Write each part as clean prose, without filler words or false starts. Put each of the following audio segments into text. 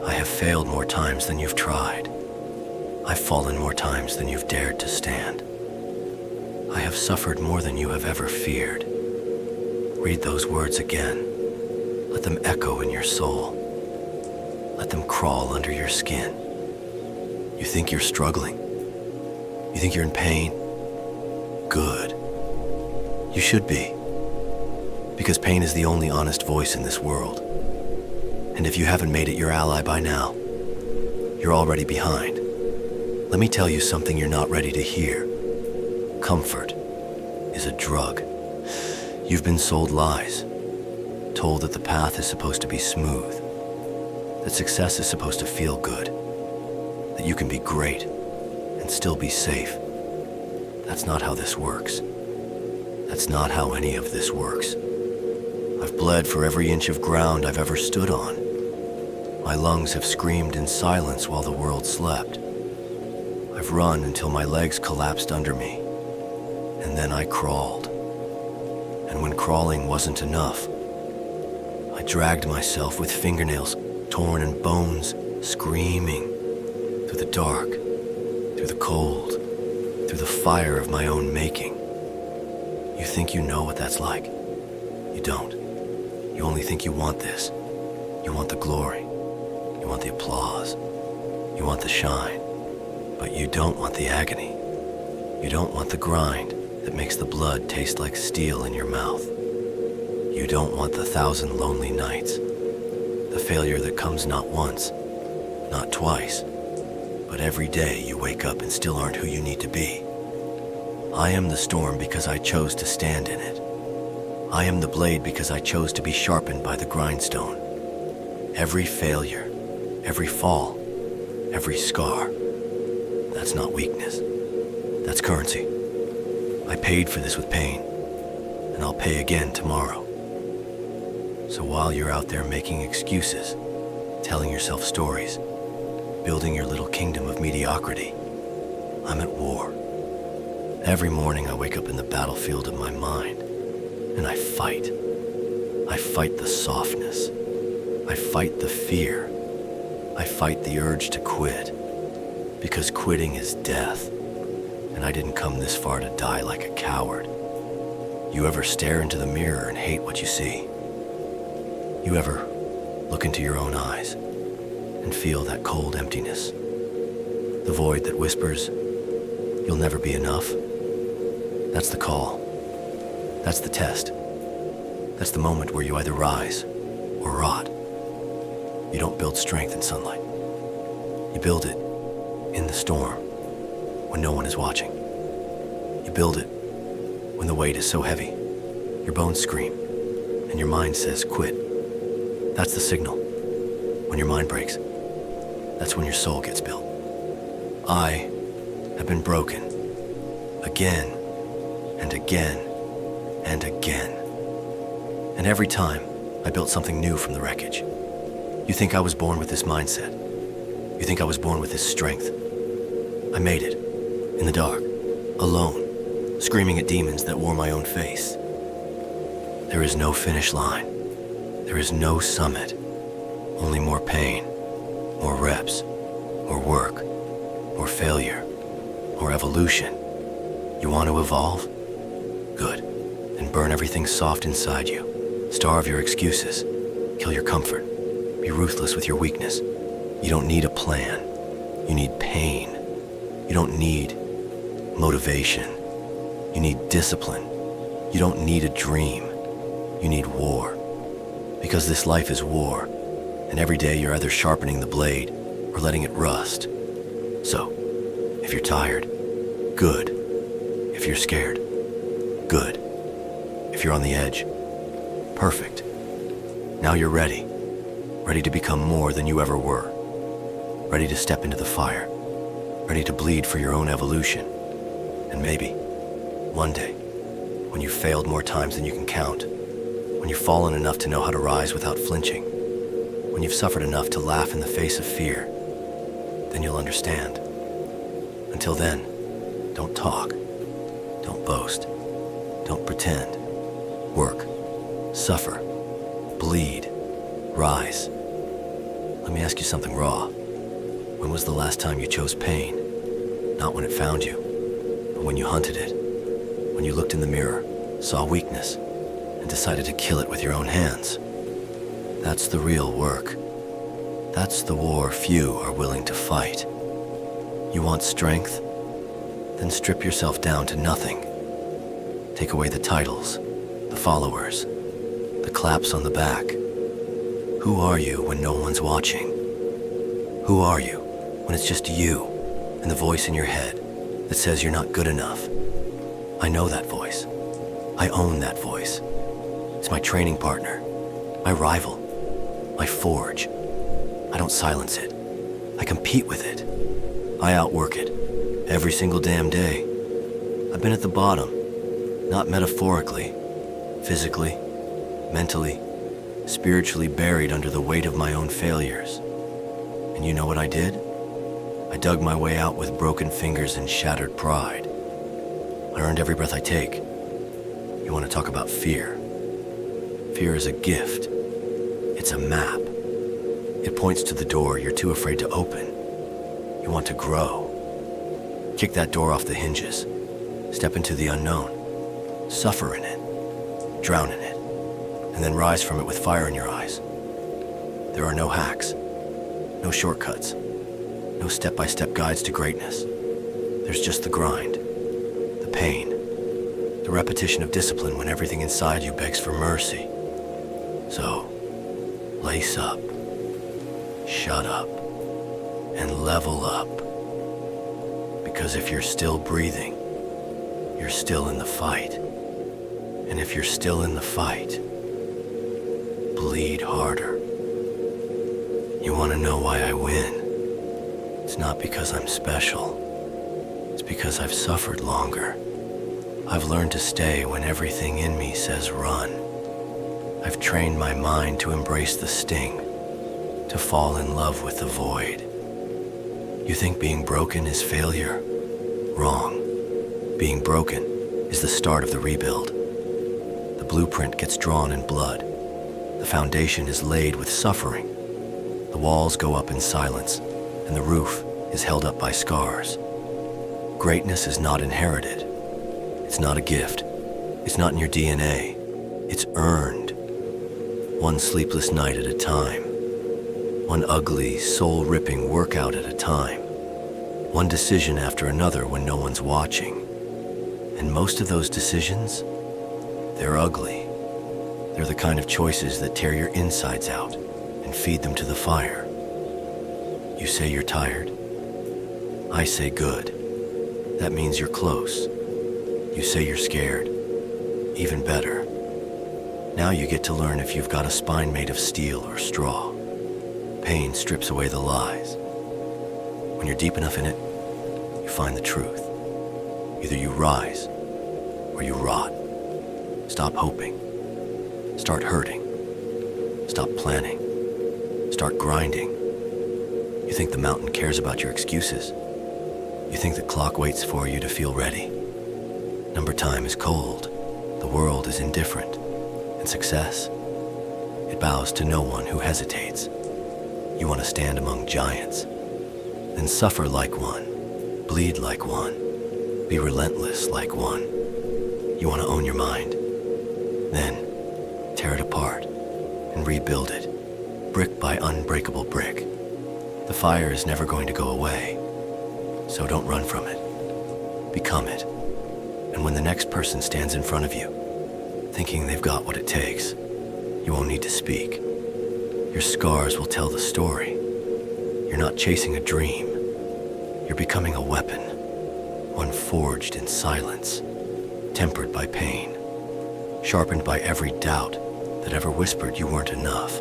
I have failed more times than you've tried. I've fallen more times than you've dared to stand. I have suffered more than you have ever feared. Read those words again. Let them echo in your soul. Let them crawl under your skin. You think you're struggling? You think you're in pain? Good. You should be. Because pain is the only honest voice in this world. And if you haven't made it your ally by now, you're already behind. Let me tell you something you're not ready to hear. Comfort is a drug. You've been sold lies, told that the path is supposed to be smooth, that success is supposed to feel good, that you can be great and still be safe. That's not how this works. That's not how any of this works. I've bled for every inch of ground I've ever stood on. My lungs have screamed in silence while the world slept. I've run until my legs collapsed under me, and then I crawled. And when crawling wasn't enough, I dragged myself with fingernails torn and bones screaming through the dark, through the cold, through the fire of my own making. You think you know what that's like? You don't. You only think you want this. You want the glory. You want the applause. You want the shine. But you don't want the agony. You don't want the grind that makes the blood taste like steel in your mouth. You don't want the 1,000 lonely nights. The failure that comes not once, not twice, but every day you wake up and still aren't who you need to be. I am the storm because I chose to stand in it. I am the blade because I chose to be sharpened by the grindstone. Every failure, every fall, every scar, that's not weakness. That's currency. I paid for this with pain, and I'll pay again tomorrow. So while you're out there making excuses, telling yourself stories, building your little kingdom of mediocrity, I'm at war. Every morning I wake up in the battlefield of my mind, and I fight. I fight the softness. I fight the fear. I fight the urge to quit, because quitting is death, and I didn't come this far to die like a coward. You ever stare into the mirror and hate what you see? You ever look into your own eyes and feel that cold emptiness? The void that whispers, you'll never be enough? That's the call. That's the test. That's the moment where you either rise or rot. You don't build strength in sunlight. You build it in the storm when no one is watching. You build it when the weight is so heavy, your bones scream, and your mind says, quit. That's the signal. When your mind breaks, that's when your soul gets built. I have been broken again and again and again. And every time, I built something new from the wreckage. You think I was born with this mindset? You think I was born with this strength? I made it, in the dark, alone, screaming at demons that wore my own face. There is no finish line. There is no summit. Only more pain, more reps, more work, more failure, more evolution. You want to evolve? Good. Then burn everything soft inside you. Starve your excuses. Kill your comfort. Be ruthless with your weakness. You don't need a plan. You need pain. You don't need motivation. You need discipline. You don't need a dream. You need war. Because this life is war, and every day you're either sharpening the blade or letting it rust. So, if you're tired, good. If you're scared, good. If you're on the edge, perfect. Now you're ready. Ready to become more than you ever were. Ready to step into the fire. Ready to bleed for your own evolution. And maybe, one day, when you've failed more times than you can count, when you've fallen enough to know how to rise without flinching, when you've suffered enough to laugh in the face of fear, then you'll understand. Until then, don't talk, don't boast, don't pretend. Work, suffer, bleed, rise. Let me ask you something raw. When was the last time you chose pain? Not when it found you, but when you hunted it. When you looked in the mirror, saw weakness, and decided to kill it with your own hands. That's the real work. That's the war few are willing to fight. You want strength? Then strip yourself down to nothing. Take away the titles, the followers, the claps on the back. Who are you when no one's watching? Who are you when it's just you and the voice in your head that says you're not good enough? I know that voice. I own that voice. It's my training partner, my rival, my forge. I don't silence it. I compete with it. I outwork it every single damn day. I've been at the bottom, not metaphorically, physically, mentally, spiritually buried under the weight of my own failures. And you know what I did? I dug my way out with broken fingers and shattered pride. I earned every breath I take. You want to talk about fear? Fear is a gift. It's a map. It points to the door you're too afraid to open. You want to grow. Kick that door off the hinges. Step into the unknown. Suffer in it. Drown in it. And then rise from it with fire in your eyes. There are no hacks. No shortcuts. No step-by-step guides to greatness. There's just the grind. The pain. The repetition of discipline when everything inside you begs for mercy. So, lace up. Shut up. And level up. Because if you're still breathing, you're still in the fight. And if you're still in the fight, bleed harder. You want to know why I win? It's not because I'm special. It's because I've suffered longer. I've learned to stay when everything in me says run. I've trained my mind to embrace the sting, to fall in love with the void. You think being broken is failure? Wrong. Being broken is the start of the rebuild. The blueprint gets drawn in blood. The foundation is laid with suffering. The walls go up in silence, and the roof is held up by scars. Greatness is not inherited. It's not a gift. It's not in your DNA. It's earned. One sleepless night at a time. One ugly, soul-ripping workout at a time. One decision after another when no one's watching. And most of those decisions, they're ugly. They're the kind of choices that tear your insides out and feed them to the fire. You say you're tired. I say good. That means you're close. You say you're scared. Even better. Now you get to learn if you've got a spine made of steel or straw. Pain strips away the lies. When you're deep enough in it, you find the truth. Either you rise or you rot. Stop hoping. Start hurting. Stop planning. Start grinding. You think the mountain cares about your excuses? You think the clock waits for you to feel ready? Number time is cold. The world is indifferent. And success, it bows to no one who hesitates. You want to stand among giants. Then suffer like one. Bleed like one. Be relentless like one. You want to own your mind. Then tear it apart and rebuild it, brick by unbreakable brick. The fire is never going to go away, so don't run from it. Become it. And when the next person stands in front of you, thinking they've got what it takes, you won't need to speak. Your scars will tell the story. You're not chasing a dream. You're becoming a weapon, one forged in silence, tempered by pain, sharpened by every doubt that ever whispered you weren't enough.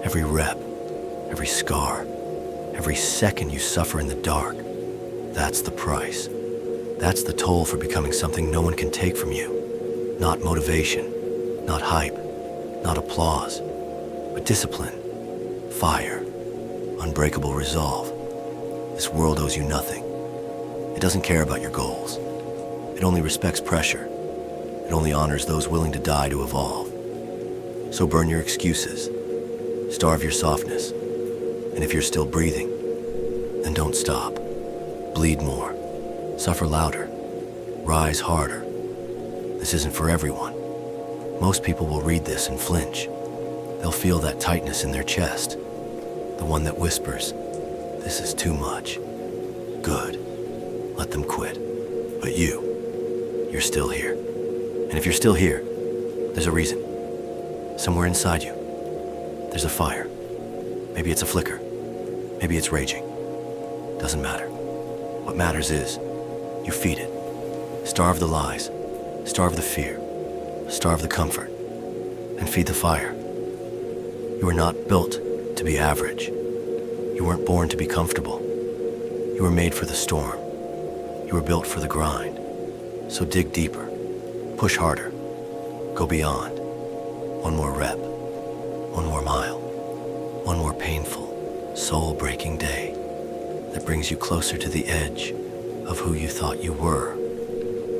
Every rep, every scar, every second you suffer in the dark, that's the price. That's the toll for becoming something no one can take from you. Not motivation, not hype, not applause, but discipline, fire, unbreakable resolve. This world owes you nothing. It doesn't care about your goals. It only respects pressure. It only honors those willing to die to evolve. So burn your excuses. Starve your softness. And if you're still breathing, then don't stop. Bleed more. Suffer louder. Rise harder. This isn't for everyone. Most people will read this and flinch. They'll feel that tightness in their chest. The one that whispers, "This is too much." Good. Let them quit. But you're still here. And if you're still here, there's a reason. Somewhere inside you, there's a fire. Maybe it's a flicker. Maybe it's raging. Doesn't matter. What matters is, you feed it. Starve the lies. Starve the fear. Starve the comfort. And feed the fire. You were not built to be average. You weren't born to be comfortable. You were made for the storm. You were built for the grind. So dig deeper. Push harder. Go beyond. One more rep. One more mile. One more painful, soul-breaking day that brings you closer to the edge of who you thought you were,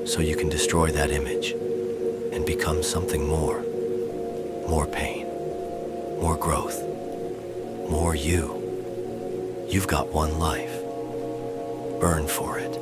so you can destroy that image and become something more. More pain, more growth, more you. You've got one life. Burn for it.